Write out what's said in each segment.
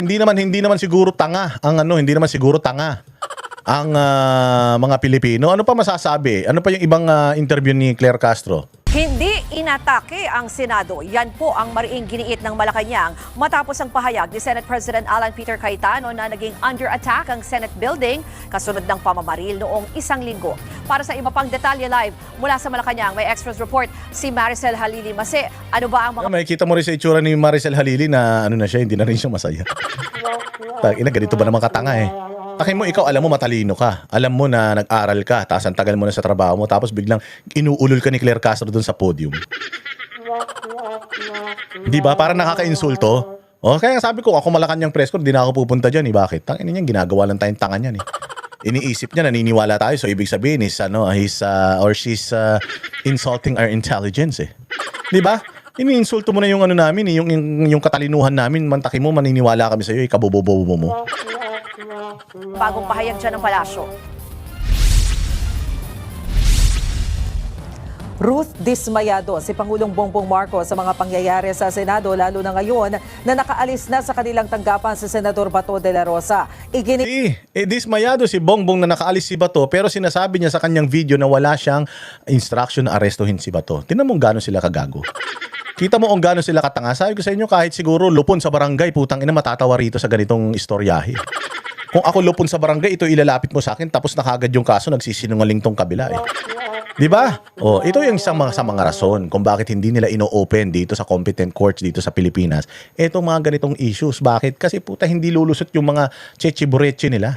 Hindi naman siguro tanga ang hindi naman siguro tanga ang mga Pilipino. Ano pa masasabi? Ano pa yung ibang interview ni Claire Castro? Hindi inatake ang Senado. Yan po ang mariing giniit ng Malacanang matapos ang pahayag ni Senate President Alan Peter Cayetano na naging under attack ang Senate building kasunod ng pamamaril noong isang linggo. Para sa iba pang detalye live mula sa Malacanang, may Express report si Maricel Halili Mase. Ano ba ang mga... Makikita mo rin sa itsura ni Maricel Halili na na siya, hindi na rin siya masaya. Ganito ba naman katanga eh. Takin mo, ikaw alam mo matalino ka. Alam mo na nag-aral ka, tapos ang tagal mo na sa trabaho mo, tapos biglang inuulol ka ni Claire Castro dun sa podium. Di ba? Parang nakaka-insulto. Kaya sabi ko, ako Malacanang press corps, di na ako pupunta dyan. Bakit? Tangin niyan, ginagawa lang tayong tanga niyan. Iniisip niya, naniniwala tayo. So, ibig sabihin is, she's insulting our intelligence. Di ba? Iniinsulto mo na yung namin, yung katalinuhan namin. Mantakin mo, maniniwala kami sa'yo, ikabobobo mo. Bagong pahayag dyan ng palasyo. Ruth dismayado si Pangulong Bongbong Marcos sa mga pangyayari sa Senado lalo na ngayon na nakaalis na sa kanilang tanggapan si Senador Bato de la Rosa. Dismayado si Bongbong na nakaalis si Bato pero sinasabi niya sa kanyang video na wala siyang instruction na arestuhin si Bato. Tingnan mo gano'n sila kagago. Kita mo kung gano'n sila katanga. Sabi ko sa inyo kahit siguro lupon sa barangay, putang ina matatawa rito sa ganitong istoryahe. Kung ako lupon sa barangay, ito ilalapit mo sa akin tapos nakagad yung kaso, nagsisinungaling tong kabila eh. Di ba? Ito yung isang sa mga rason kung bakit hindi nila ino-open dito sa competent courts dito sa Pilipinas. Itong mga ganitong issues. Bakit? Kasi puta hindi lulusot yung mga chechibureche nila.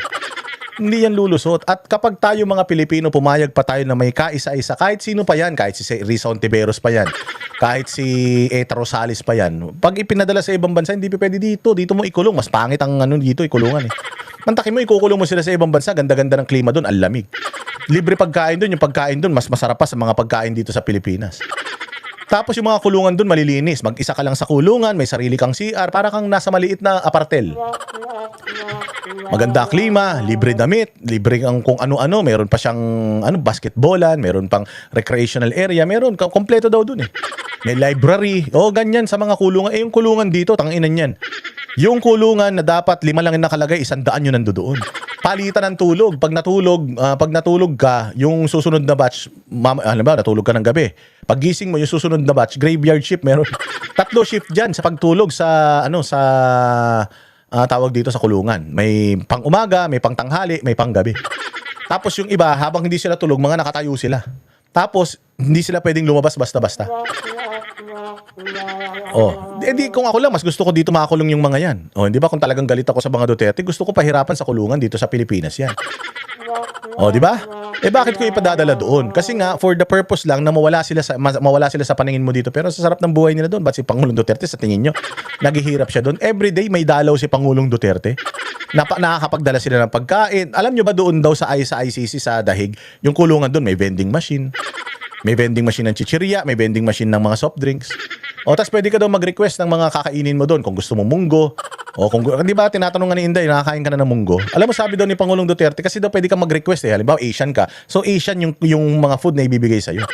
Hindi yan lulusot. At kapag tayo mga Pilipino pumayag pa tayo na may kaisa-isa, kahit sino pa yan, kahit si Risa Ontiveros pa yan, kahit si Eta Rosales pa yan, pag ipinadala sa ibang bansa, hindi pa pwede dito. Dito mo ikulong. Mas pangit ang dito, ikulungan eh. Mantakin mo, ikukulong mo sila sa ibang bansa, ganda-ganda ng klima doon, ang lamig. Libre pagkain doon, yung pagkain doon, mas masarap pa sa mga pagkain dito sa Pilipinas. Tapos yung mga kulungan doon, malilinis. Mag-isa ka lang sa kulungan, may sarili kang CR, para kang nasa maliit na apartel. Maganda klima, libre damit, libre ang kung ano-ano, meron pa siyang basketballan, meron pang recreational area, meron, kompleto daw doon eh. May library, ganyan sa mga kulungan. Yung kulungan dito, tanginan yan. Yung kulungan na dapat 5 lang yung nakalagay, 100 yun nandoon. Palitan ng tulog. Pag natulog ka, yung susunod na batch, natulog ka ng gabi. Pag gising mo, yung susunod na batch, graveyard shift, meron 3 shift dyan sa pagtulog tawag dito sa kulungan. May pang umaga, may pang tanghali, may pang gabi. Tapos yung iba, habang hindi sila tulog, mga nakatayo sila. Tapos, hindi sila pwedeng lumabas basta-basta. Kung ako lang, mas gusto ko dito makakulong yung mga yan. Hindi ba kung talagang galit ako sa mga Duterte, gusto ko pahirapan sa kulungan dito sa Pilipinas yan. Di ba? Bakit ko ipadadala doon? Kasi nga, for the purpose lang na mawala sila sa paningin mo dito. Pero sa sarap ng buhay nila doon, ba't si Pangulong Duterte sa tingin nyo, naghihirap siya doon? Everyday may dalaw si Pangulong Duterte. Nakakapagdala sila ng pagkain. Alam nyo ba doon daw sa ICC sa Dahig, yung kulungan doon may vending machine. May vending machine ng chichirya, may vending machine ng mga soft drinks. Tapos pwede ka daw mag-request ng mga kakainin mo doon kung gusto mo munggo. Di ba tinatanong nga ni Inday, nakakain ka na ng munggo? Alam mo sabi daw ni Pangulong Duterte kasi daw pwede ka mag-request Halimbawa Asian ka. So Asian yung mga food na ibibigay sa iyo.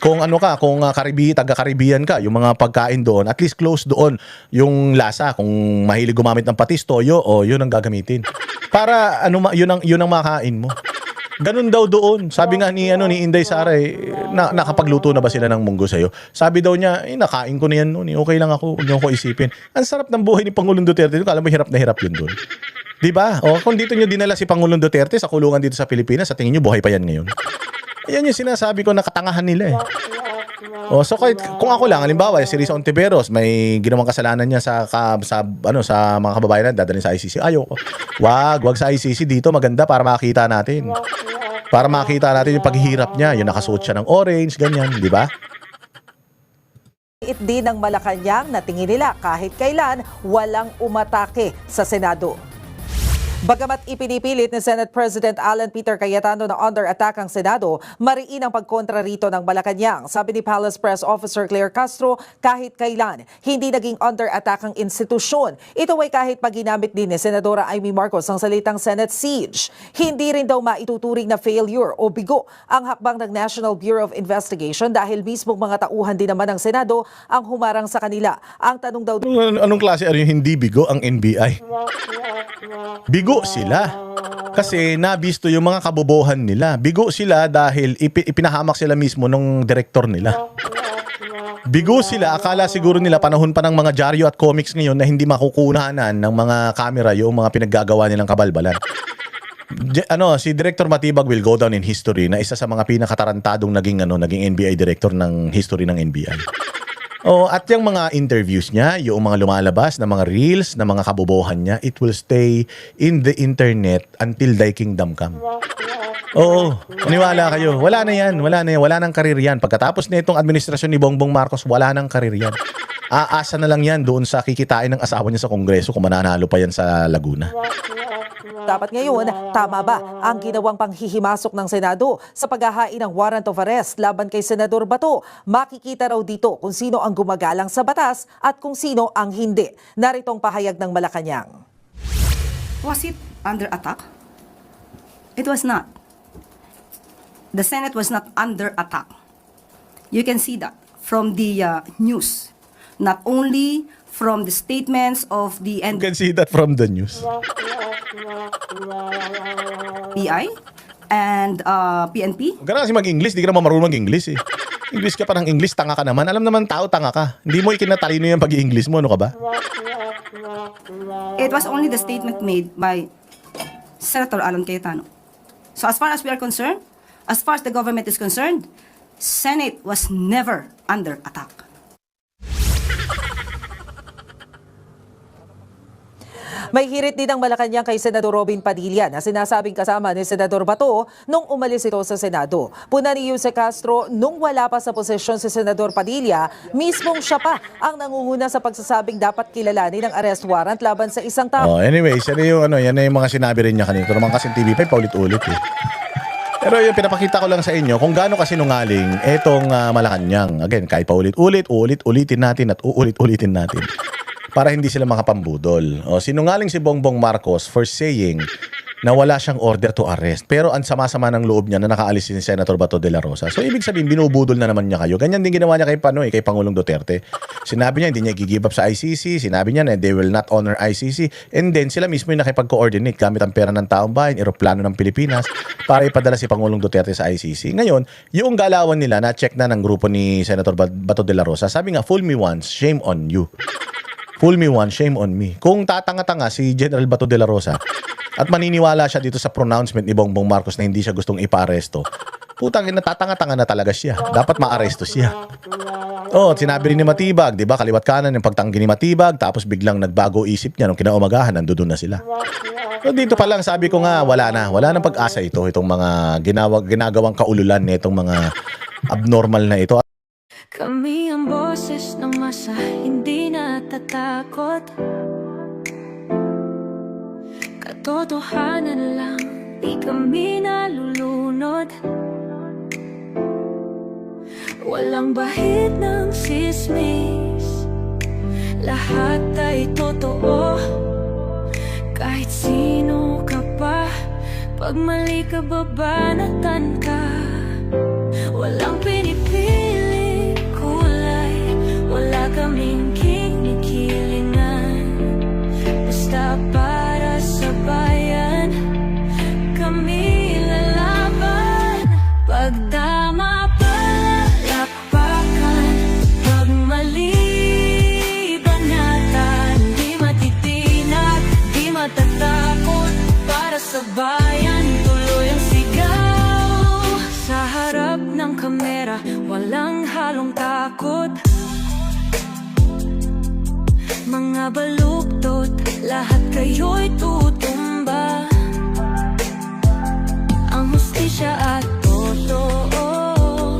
Kung kung taga-Caribbean ka, yung mga pagkain doon, at least close doon yung lasa. Kung mahilig gumamit ng patis, toyo, yun ang gagamitin. Para yun ang makain mo. Ganun daw doon. Sabi nga ni Inday Sara, nakapagluto na ba sila ng munggo sa'yo? Sabi daw niya, nakain ko na yan noon. Okay lang ako, huwag niyo ako isipin. Ang sarap ng buhay ni Pangulong Duterte. Alam mo, hirap na hirap yun doon. Diba? Kung dito nyo dinala si Pangulong Duterte sa kulungan dito sa Pilipinas, sa tingin nyo, buhay pa yan ngayon. Ayan yung sinasabi ko na katangahan nila eh. So kahit kung ako lang, halimbawa si Risa Ontiveros, may ginawang kasalanan niya sa mga kababayan na dadalhin sa ICC. Ayoko. Wag sa ICC dito, maganda para makita natin. Para makita natin yung paghihirap niya, yung nakasuot siya ng orange, ganyan, di ba? Din ng Malacanang na tingin nila kahit kailan walang umatake sa Senado. Bagamat ipinipilit ni Senate President Alan Peter Cayetano na under attack ang Senado, mariin ang pagkontra rito ng Malacanang. Sabi ni Palace Press Officer Claire Castro, kahit kailan, hindi naging under attack ang institusyon. Ito ay kahit pag ginamit din ni Senadora Amy Marcos ang salitang Senate siege. Hindi rin daw maituturing na failure o bigo ang hakbang ng National Bureau of Investigation dahil mismong mga tauhan din naman ng Senado ang humarang sa kanila. Ang tanong daw Anong klase yung hindi bigo ang NBI? Bigo sila. Kasi nabisto yung mga kabobohan nila. Bigo sila dahil ipinahamak sila mismo ng direktor nila. Bigo sila, akala siguro nila panahon pa ng mga dyaryo at comics ngayon na hindi makukunahanan ng mga camera yung mga pinaggagawa nilang kabalbalan. Si Director Matibag will go down in history na isa sa mga pinakatarantadong naging NBI director ng history ng NBI. At yung mga interviews niya, yung mga lumalabas na mga reels, na mga kabobohan niya, it will stay in the internet until thy kingdom come. Oo, maniwala kayo. Wala na yan. Wala nang karir yan. Pagkatapos na itong administrasyon ni Bongbong Marcos, wala nang karir yan. Aasa na lang yan doon sa kikitain ng asawa niya sa Kongreso kung mananalo pa yan sa Laguna. dapat ngayon, tama ba ang ginawang panghihimasok ng Senado sa paghahain ng warrant of arrest laban kay Senador Bato? Makikita raw dito kung sino ang gumagalang sa batas at kung sino ang hindi. Naritong pahayag ng Malacanang. Was it under attack? It was not. The Senate was not under attack. You can see that from the news, not only from the statements of the You can see that from the news. NBI and PNP. Huwag ka na kasi mag-English, di ka naman marunong mag-English eh. English ka pa ng English, tanga ka naman. Alam naman tao, tanga ka. Hindi mo ikinatalino yung pag-i-English mo, ano ka ba? It was only the statement made by Senator Alan Cayetano. So as far as we are concerned, as far as the government is concerned, Senate was never under attack. May hirit din ng Malacanang kay Senador Robin Padilla na sinasabing kasama ni Senador Bato nung umalis ito sa Senado. Puna ni Jose Castro, nung wala pa sa posisyon si Senador Padilla, mismong siya pa ang nangunguna sa pagsasabing dapat kilalanin ng arrest warrant laban sa isang tao. Anyways, yan na yung mga sinabi rin niya kanina. Ito naman kasi TV5 paulit-ulit eh. Pero yung pinapakita ko lang sa inyo kung gaano kasinungaling etong Malacanang. Again, kahit paulit-ulit, ulitin natin at uulit-ulitin natin. Para hindi sila makapambudol. Sinungaling si Bongbong Marcos for saying na wala siyang order to arrest. Pero ang sama-sama ng loob niya na nakaalis si Senator Bato de la Rosa. So ibig sabihin, binubudol na naman niya kayo. Ganyan din ginawa niya kay Pangulong Duterte. Sinabi niya hindi niya i-give up sa ICC. Sinabi niya na they will not honor ICC. And then sila mismo yung nakipag-coordinate gamit ang pera ng taong bayan, eroplano ng Pilipinas para ipadala si Pangulong Duterte sa ICC. Ngayon, yung galawan nila na-check na ng grupo ni Senator Bato de la Rosa. Sabi nga, fool me once, shame on you. Fool me once, shame on me. Kung tatanga-tanga si General Bato de la Rosa at maniniwala siya dito sa pronouncement ni Bongbong Marcos na hindi siya gustong ipa-aresto, putang ina, tatanga-tanga na talaga siya. Dapat ma-aresto siya. Sinabi rin ni Matibag, di ba, kaliwat kanan yung pagtanggi ni Matibag, tapos biglang nagbago isip niya nung kinaumagahan, nandoon na sila. So dito pa lang sabi ko nga, wala nang pag-asa itong mga ginagawang kaululan nitong mga abnormal na ito. Kami ang boses ng masa, hindi natatakot. Katotohanan lang, di kami nalulunod. Walang bahid ng sismis, lahat ay totoo. Kahit sino ka pa, pag mali ka babanatan ka. Walang pinipili kulay, wala kaming kinikilingan. Basta para sa bayan, kami lalaban. Pag tama palapakan, pag mali banatan, di matitinag, di matatakot. Para sa bayan, tuloy ang sigaw. Sa harap ng kamera, walang halong takot. Mga baluktot, lahat kayo'y tutumba. Ang hustisya at totoo,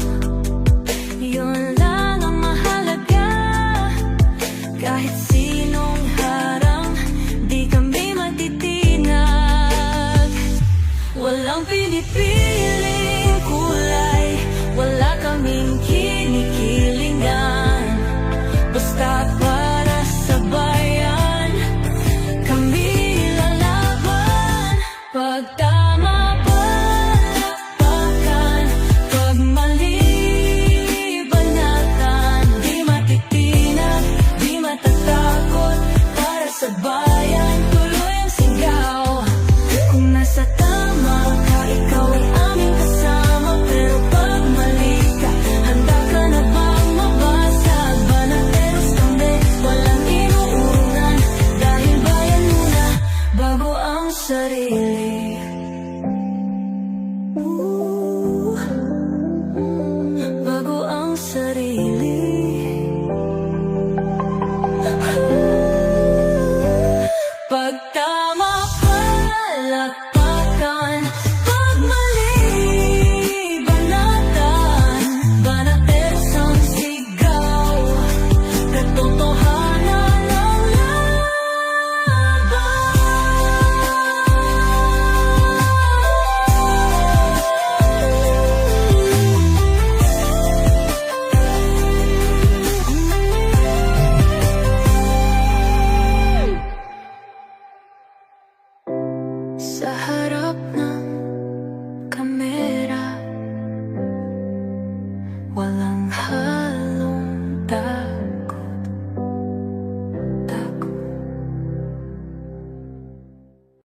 yun lang ang mahalaga. Kahit sinong harang, di kami matitinag. sarili. Bago ang sarili. Pag tama palakpakan, pag mali banatan, banatesang sigaw, katotohanan ang sa harap ng kamera, wala